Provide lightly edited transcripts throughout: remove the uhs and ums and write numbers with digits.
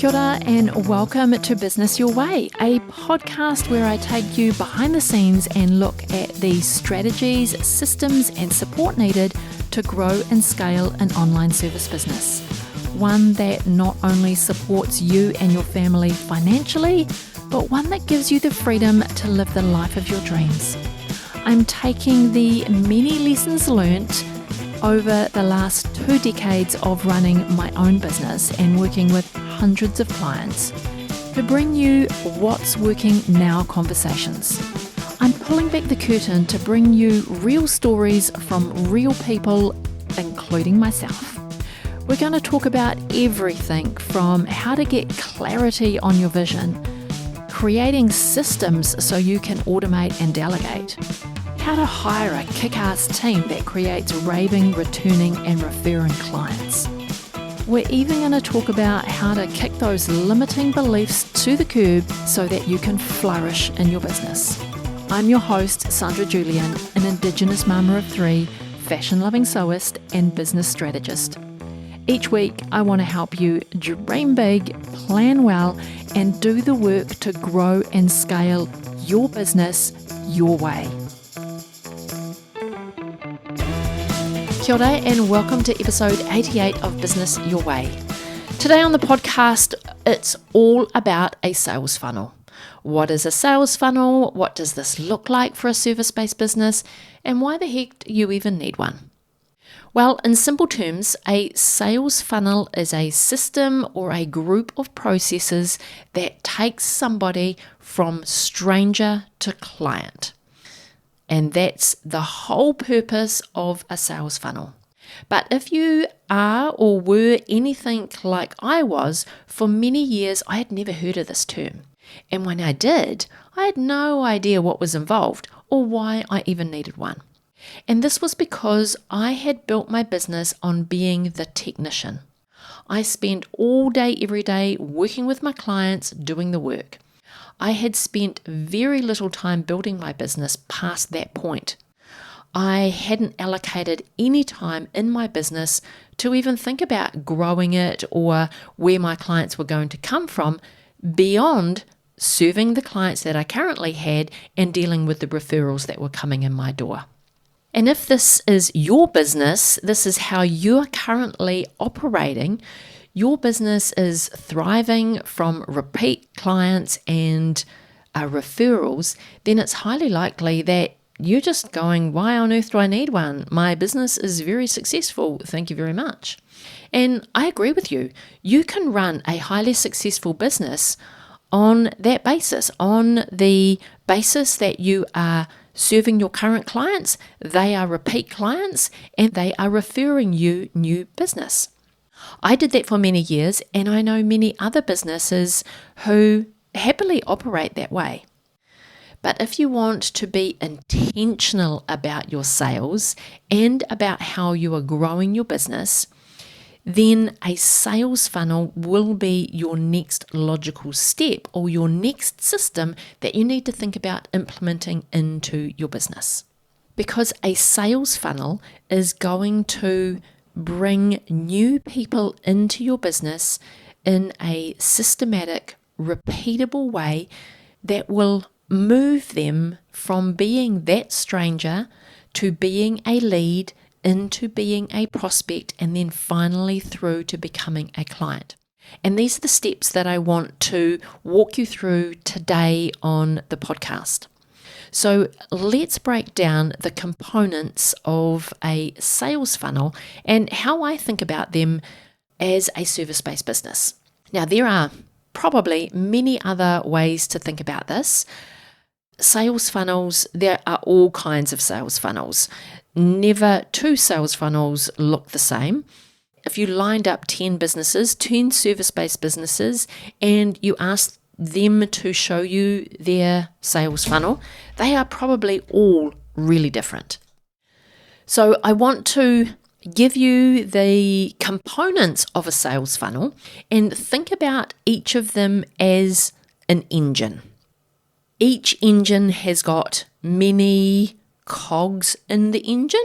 Kia ora and welcome to Business Your Way, a podcast where I take you behind the scenes and look at the strategies, systems and support needed to grow and scale an online service business. One that not only supports you and your family financially, but one that gives you the freedom to live the life of your dreams. I'm taking the many lessons learnt over the last 2 decades of running my own business and working with hundreds of clients to bring you what's working now conversations. I'm pulling back the curtain to bring you real stories from real people, including myself. We're going to talk about everything from how to get clarity on your vision, creating systems so you can automate and delegate, how to hire a kick-ass team that creates raving, returning and referring clients. We're even going to talk about how to kick those limiting beliefs to the curb so that you can flourish in your business. I'm your host, Sandra Julian, an Indigenous mama of 3, fashion-loving sewist and business strategist. Each week, I want to help you dream big, plan well, and do the work to grow and scale your business your way. Kia ora and welcome to episode 88 of Business Your Way. Today on the podcast, it's all about a sales funnel. What is a sales funnel? What does this look like for a service-based business? And why the heck do you even need one? Well, in simple terms, a sales funnel is a system or a group of processes that takes somebody from stranger to client. And that's the whole purpose of a sales funnel. But if you are or were anything like I was, for many years I had never heard of this term. And when I did, I had no idea what was involved or why I even needed one. And this was because I had built my business on being the technician. I spent all day, every day working with my clients, doing the work. I had spent very little time building my business past that point. I hadn't allocated any time in my business to even think about growing it or where my clients were going to come from beyond serving the clients that I currently had and dealing with the referrals that were coming in my door. And if this is your business, this is how you're currently operating, your business is thriving from repeat clients and referrals, then it's highly likely that you're just going, why on earth do I need one? My business is very successful. Thank you very much. And I agree with you. You can run a highly successful business on that basis, on the basis that you are serving your current clients, they are repeat clients, and they are referring you new business. I did that for many years, and I know many other businesses who happily operate that way. But if you want to be intentional about your sales and about how you are growing your business, then a sales funnel will be your next logical step or your next system that you need to think about implementing into your business. Because a sales funnel is going to bring new people into your business in a systematic, repeatable way that will move them from being that stranger to being a lead into being a prospect and then finally through to becoming a client. And these are the steps that I want to walk you through today on the podcast. So let's break down the components of a sales funnel and how I think about them as a service-based business. Now, there are probably many other ways to think about this. Sales funnels, there are all kinds of sales funnels. Never 2 sales funnels look the same. If you lined up 10 businesses, 10 service-based businesses, and you asked them to show you their sales funnel, they are probably all really different. So I want to give you the components of a sales funnel and think about each of them as an engine. Each engine has got many cogs in the engine.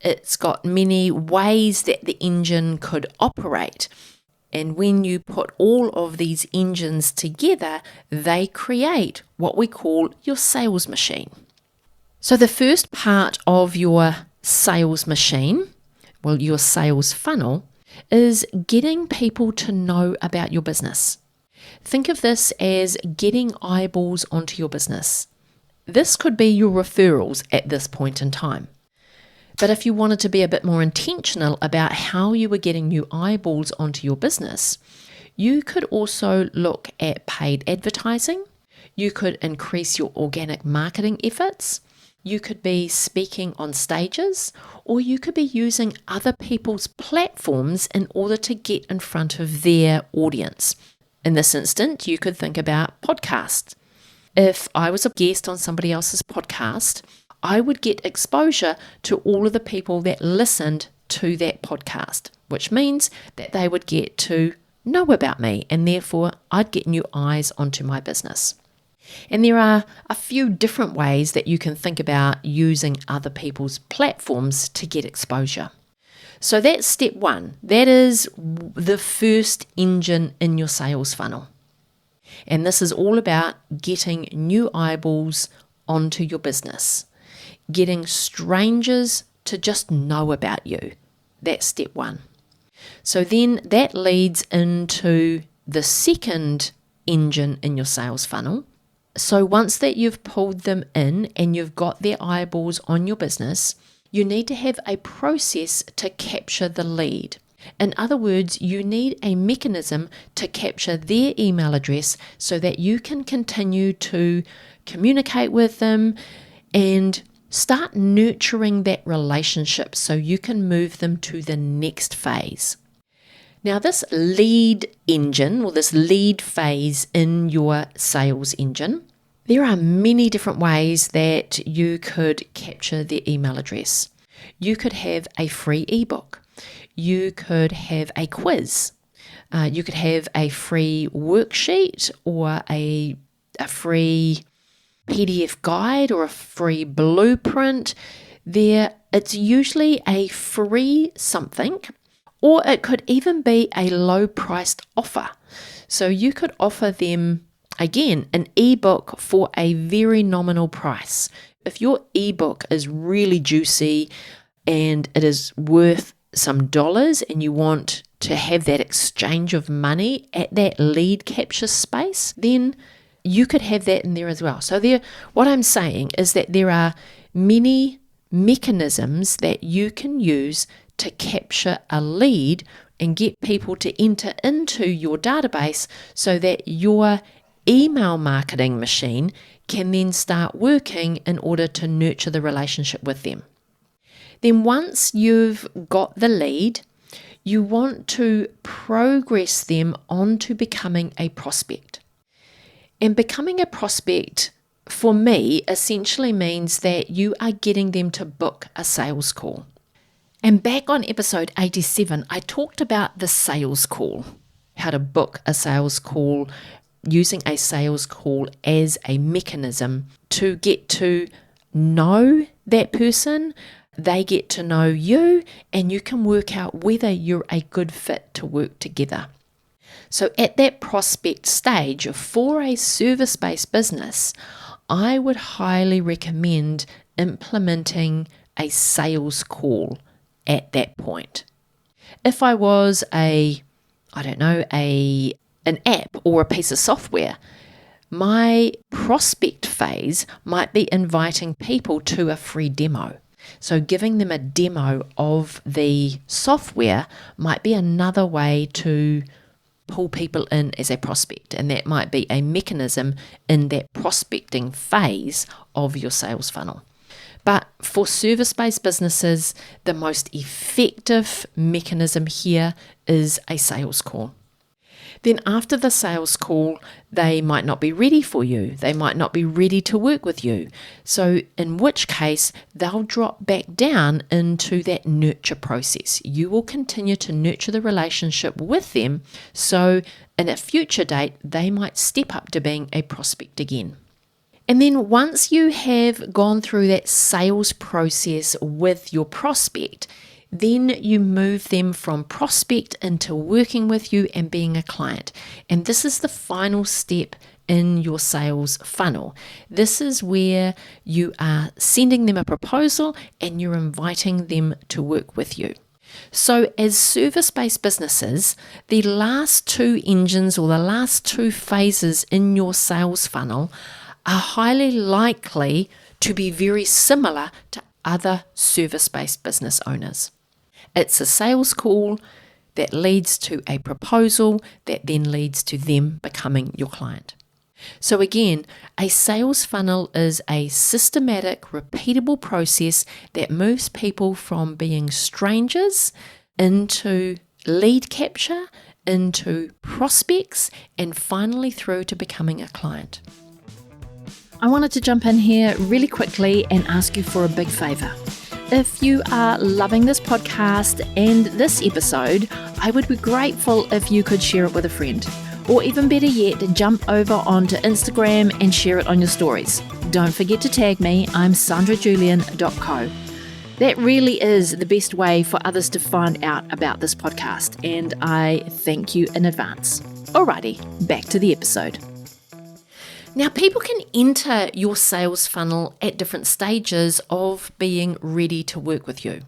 It's got many ways that the engine could operate. And when you put all of these engines together, they create what we call your sales machine. So the first part of your sales machine, well, your sales funnel, is getting people to know about your business. Think of this as getting eyeballs onto your business. This could be your referrals at this point in time. But if you wanted to be a bit more intentional about how you were getting new eyeballs onto your business, you could also look at paid advertising. You could increase your organic marketing efforts. You could be speaking on stages, or you could be using other people's platforms in order to get in front of their audience. In this instant, you could think about podcasts. If I was a guest on somebody else's podcast, I would get exposure to all of the people that listened to that podcast, which means that they would get to know about me, and therefore I'd get new eyes onto my business. And there are a few different ways that you can think about using other people's platforms to get exposure. So that's step one. That is the first engine in your sales funnel. And this is all about getting new eyeballs onto your business, getting strangers to just know about you. That's step one. So then that leads into the second engine in your sales funnel. So once that you've pulled them in and you've got their eyeballs on your business, you need to have a process to capture the lead. In other words, you need a mechanism to capture their email address so that you can continue to communicate with them and start nurturing that relationship so you can move them to the next phase. Now, this lead engine, or this lead phase in your sales engine, there are many different ways that you could capture their email address. You could have a free ebook. You could have a quiz. You could have a free worksheet or a free PDF guide or a free blueprint. It's usually a free something, or it could even be a low-priced offer. So you could offer them, again, an ebook for a very nominal price. If your ebook is really juicy and it is worth some dollars and you want to have that exchange of money at that lead capture space, then you could have that in there as well. So what I'm saying is that there are many mechanisms that you can use to capture a lead and get people to enter into your database so that your email marketing machine can then start working in order to nurture the relationship with them. Then once you've got the lead, you want to progress them onto becoming a prospect. And becoming a prospect, for me, essentially means that you are getting them to book a sales call. And back on episode 87, I talked about the sales call, how to book a sales call, using a sales call as a mechanism to get to know that person, they get to know you, and you can work out whether you're a good fit to work together. So at that prospect stage, for a service-based business, I would highly recommend implementing a sales call at that point. If I was an app or a piece of software, my prospect phase might be inviting people to a free demo. So giving them a demo of the software might be another way to pull people in as a prospect, and that might be a mechanism in that prospecting phase of your sales funnel. But for service-based businesses, the most effective mechanism here is a sales call. Then after the sales call, they might not be ready for you. They might not be ready to work with you. So in which case, they'll drop back down into that nurture process. You will continue to nurture the relationship with them. So in a future date, they might step up to being a prospect again. And then once you have gone through that sales process with your prospect, Then you move them from prospect into working with you and being a client. And this is the final step in your sales funnel. This is where you are sending them a proposal and you're inviting them to work with you. So as service-based businesses, the last two engines or the last two phases in your sales funnel are highly likely to be very similar to other service-based business owners. It's a sales call that leads to a proposal that then leads to them becoming your client. So again, a sales funnel is a systematic, repeatable process that moves people from being strangers into lead capture, into prospects, and finally through to becoming a client. I wanted to jump in here really quickly and ask you for a big favour. If you are loving this podcast and this episode, I would be grateful if you could share it with a friend. Or even better yet, jump over onto Instagram and share it on your stories. Don't forget to tag me, I'm sandrajulian.co. That really is the best way for others to find out about this podcast, and I thank you in advance. Alrighty, back to the episode. Now, people can enter your sales funnel at different stages of being ready to work with you.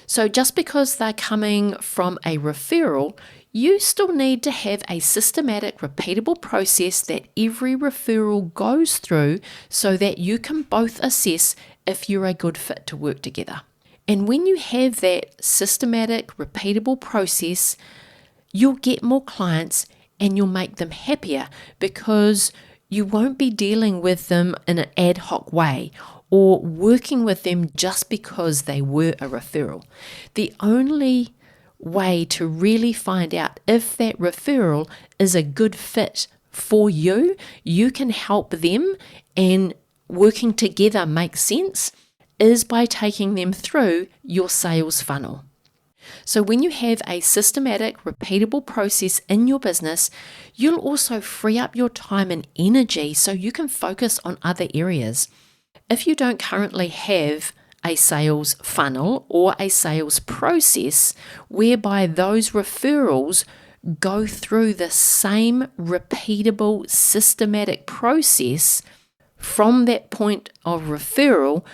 So just because they're coming from a referral, you still need to have a systematic, repeatable process that every referral goes through so that you can both assess if you're a good fit to work together. And when you have that systematic, repeatable process, you'll get more clients and you'll make them happier because you won't be dealing with them in an ad hoc way or working with them just because they were a referral. The only way to really find out if that referral is a good fit for you, you can help them and working together makes sense, is by taking them through your sales funnel. So when you have a systematic, repeatable process in your business, you'll also free up your time and energy so you can focus on other areas. If you don't currently have a sales funnel or a sales process whereby those referrals go through the same repeatable, systematic process from that point of referral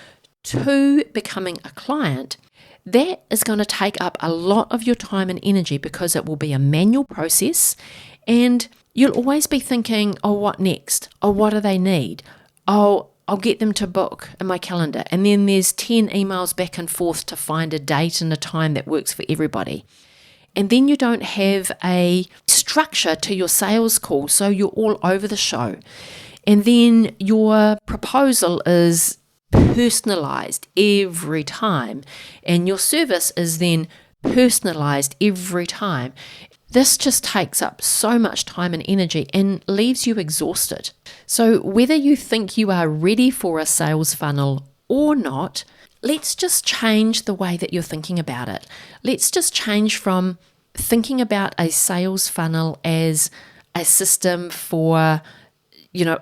to becoming a client, that is going to take up a lot of your time and energy because it will be a manual process and you'll always be thinking, oh, what next? Oh, what do they need? Oh, I'll get them to book in my calendar. And then there's 10 emails back and forth to find a date and a time that works for everybody. And then you don't have a structure to your sales call, so you're all over the show. And then your proposal is personalized every time, and your service is then personalized every time. This just takes up so much time and energy and leaves you exhausted. So whether you think you are ready for a sales funnel or not, let's just change the way that you're thinking about it. Let's just change from thinking about a sales funnel as a system for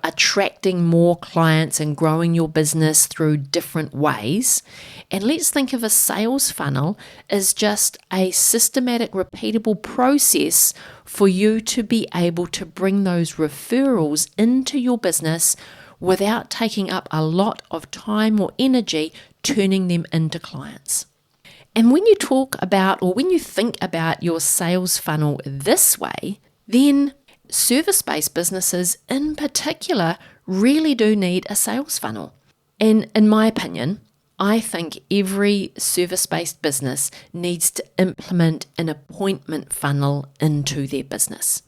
attracting more clients and growing your business through different ways. And let's think of a sales funnel as just a systematic, repeatable process for you to be able to bring those referrals into your business without taking up a lot of time or energy turning them into clients. And when you talk about, or when you think about your sales funnel this way, then service-based businesses in particular really do need a sales funnel. And in my opinion, I think every service-based business needs to implement an appointment funnel into their business,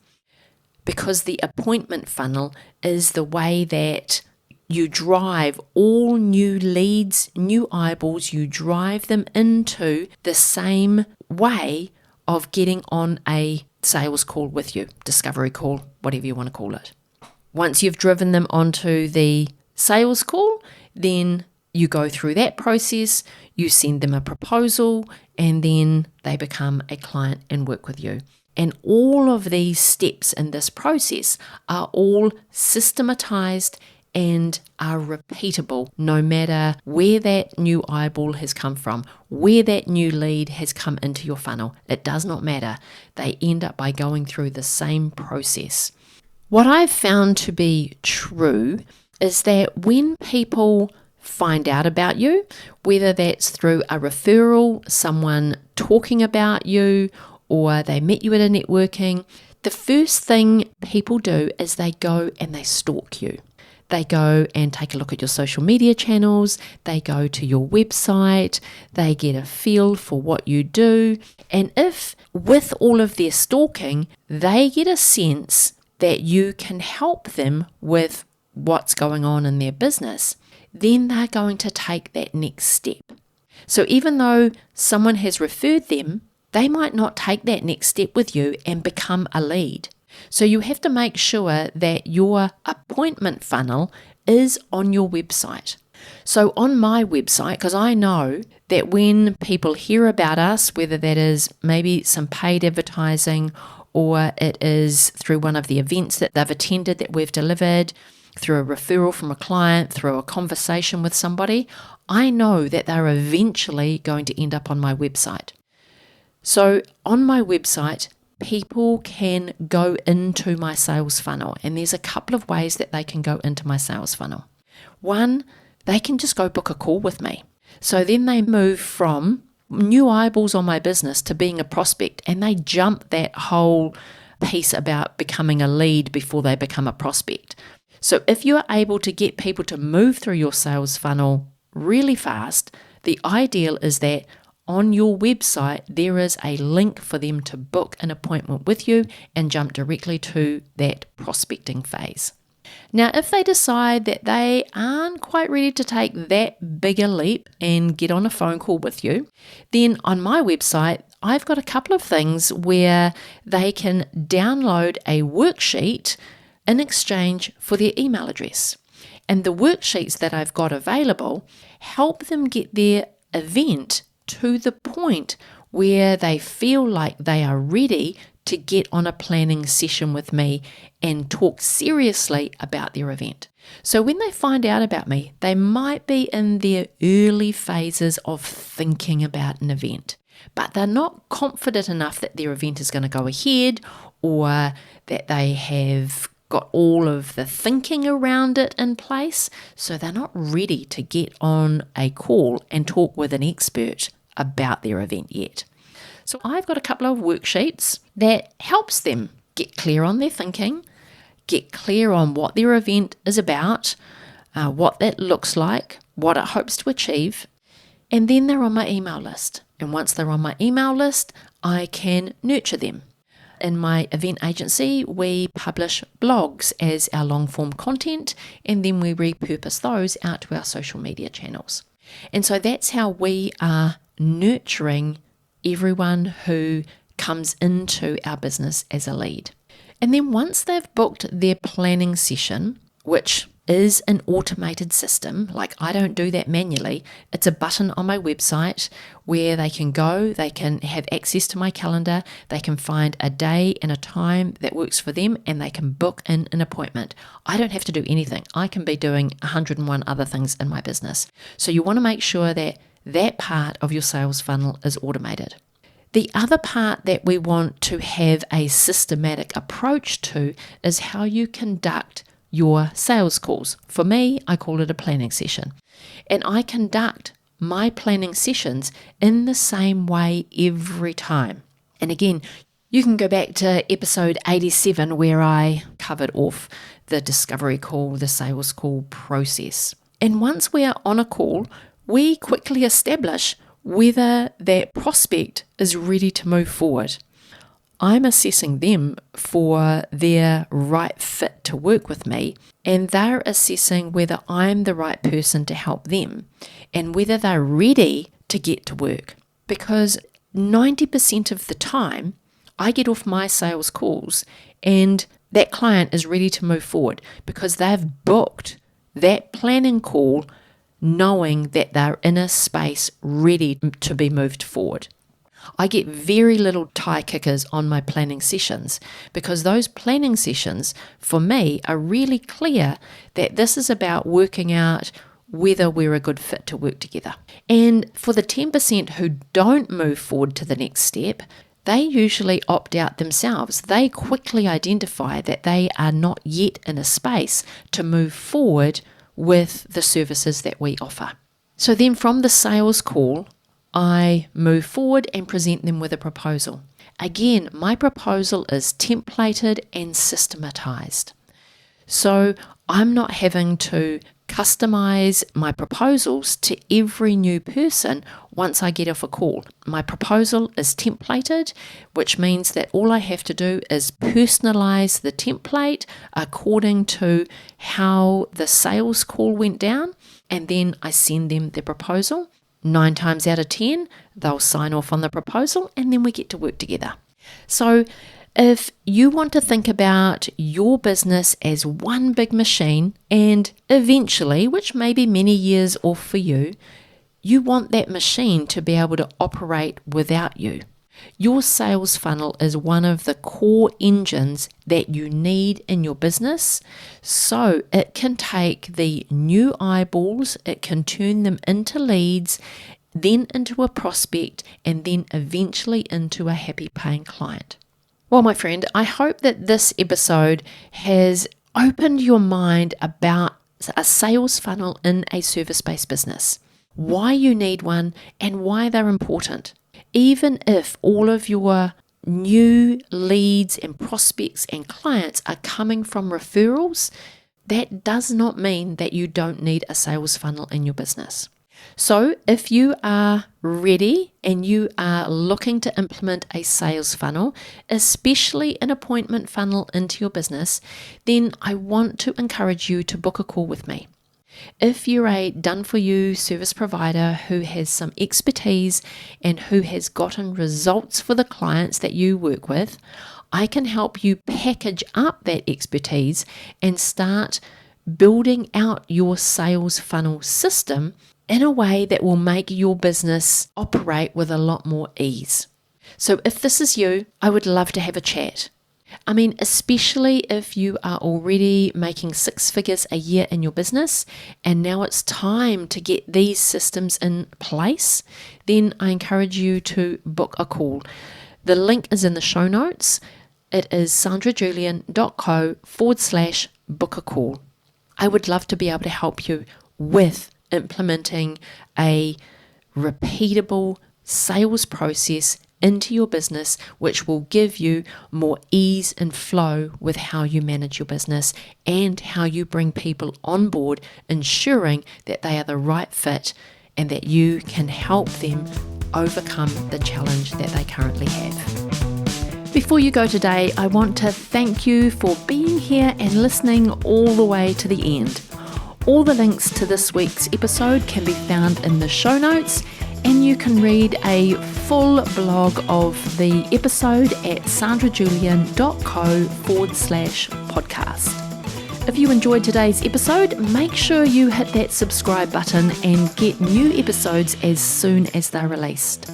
because the appointment funnel is the way that you drive all new leads, new eyeballs, you drive them into the same way of getting on a sales call with you, discovery call, whatever you want to call it. Once you've driven them onto the sales call, then you go through that process, you send them a proposal, and then they become a client and work with you. And all of these steps in this process are all systematized and are repeatable no matter where that new eyeball has come from, where that new lead has come into your funnel. It does not matter. They end up by going through the same process. What I've found to be true is that when people find out about you, whether that's through a referral, someone talking about you, or they met you at a networking, the first thing people do is they go and they stalk you. They go and take a look at your social media channels, they go to your website, they get a feel for what you do, and if with all of their stalking, they get a sense that you can help them with what's going on in their business, then they're going to take that next step. So even though someone has referred them, they might not take that next step with you and become a lead. So you have to make sure that your appointment funnel is on your website. So on my website, because I know that when people hear about us, whether that is maybe some paid advertising or it is through one of the events that they've attended that we've delivered, through a referral from a client, through a conversation with somebody, I know that they're eventually going to end up on my website. So on my website, people can go into my sales funnel, and there's a couple of ways that they can go into my sales funnel. One, they can just go book a call with me. So then they move from new eyeballs on my business to being a prospect, and they jump that whole piece about becoming a lead before they become a prospect. So if you are able to get people to move through your sales funnel really fast, the ideal is that on your website, there is a link for them to book an appointment with you and jump directly to that prospecting phase. Now, if they decide that they aren't quite ready to take that bigger leap and get on a phone call with you, then on my website, I've got a couple of things where they can download a worksheet in exchange for their email address. And the worksheets that I've got available help them get their event to the point where they feel like they are ready to get on a planning session with me and talk seriously about their event. So when they find out about me, they might be in their early phases of thinking about an event, but they're not confident enough that their event is going to go ahead or that they have got all of the thinking around it in place, so they're not ready to get on a call and talk with an expert about their event yet. So I've got a couple of worksheets that helps them get clear on their thinking, get clear on what their event is about, what that looks like, what it hopes to achieve, and then they're on my email list. And once they're on my email list, I can nurture them. In my event agency, we publish blogs as our long-form content, and then we repurpose those out to our social media channels. And so that's how we are nurturing everyone who comes into our business as a lead. And then once they've booked their planning session, which is an automated system, like I don't do that manually, it's a button on my website where they can go, they can have access to my calendar, they can find a day and a time that works for them, and they can book in an appointment. I don't have to do anything. I can be doing 101 other things in my business. So you want to make sure that that part of your sales funnel is automated. The other part that we want to have a systematic approach to is how you conduct your sales calls. For me, I call it a planning session. And I conduct my planning sessions in the same way every time. And again, you can go back to episode 87 where I covered off the discovery call, the sales call process. And once we are on a call, we quickly establish whether that prospect is ready to move forward. I'm assessing them for their right fit to work with me, and they're assessing whether I'm the right person to help them and whether they're ready to get to work. Because 90% of the time, I get off my sales calls and that client is ready to move forward because they've booked that planning call knowing that they're in a space ready to be moved forward. I get very little tie kickers on my planning sessions because those planning sessions for me are really clear that this is about working out whether we're a good fit to work together. And for the 10% who don't move forward to the next step, they usually opt out themselves. They quickly identify that they are not yet in a space to move forward with the services that we offer. So then from the sales call, I move forward and present them with a proposal. Again, my proposal is templated and systematized. So I'm not having to customize my proposals to every new person once I get off a call. My proposal is templated, which means that all I have to do is personalize the template according to how the sales call went down, and then I send them the proposal. 9 times out of 10, they'll sign off on the proposal, and then we get to work together. So if you want to think about your business as one big machine, and eventually, which may be many years off for you, you want that machine to be able to operate without you. Your sales funnel is one of the core engines that you need in your business, so it can take the new eyeballs, it can turn them into leads, then into a prospect, and then eventually into a happy paying client. Well, my friend, I hope that this episode has opened your mind about a sales funnel in a service-based business, why you need one, and why they're important. Even if all of your new leads and prospects and clients are coming from referrals, that does not mean that you don't need a sales funnel in your business. So if you are ready and you are looking to implement a sales funnel, especially an appointment funnel into your business, then I want to encourage you to book a call with me. If you're a done-for-you service provider who has some expertise and who has gotten results for the clients that you work with, I can help you package up that expertise and start building out your sales funnel system in a way that will make your business operate with a lot more ease. So if this is you, I would love to have a chat. I mean, especially if you are already making 6 figures a year in your business and now it's time to get these systems in place, then I encourage you to book a call. The link is in the show notes. It is sandrajulian.co/book a call. I would love to be able to help you with implementing a repeatable sales process into your business, which will give you more ease and flow with how you manage your business and how you bring people on board, ensuring that they are the right fit and that you can help them overcome the challenge that they currently have. Before you go today, I want to thank you for being here and listening all the way to the end. All the links to this week's episode can be found in the show notes, and you can read a full blog of the episode at sandrajulian.co/podcast. If you enjoyed today's episode, make sure you hit that subscribe button and get new episodes as soon as they're released.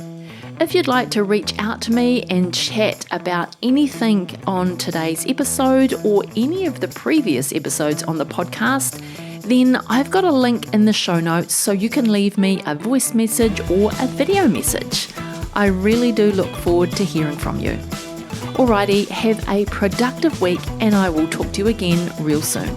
If you'd like to reach out to me and chat about anything on today's episode or any of the previous episodes on the podcast, then I've got a link in the show notes so you can leave me a voice message or a video message. I really do look forward to hearing from you. Alrighty, have a productive week and I will talk to you again real soon.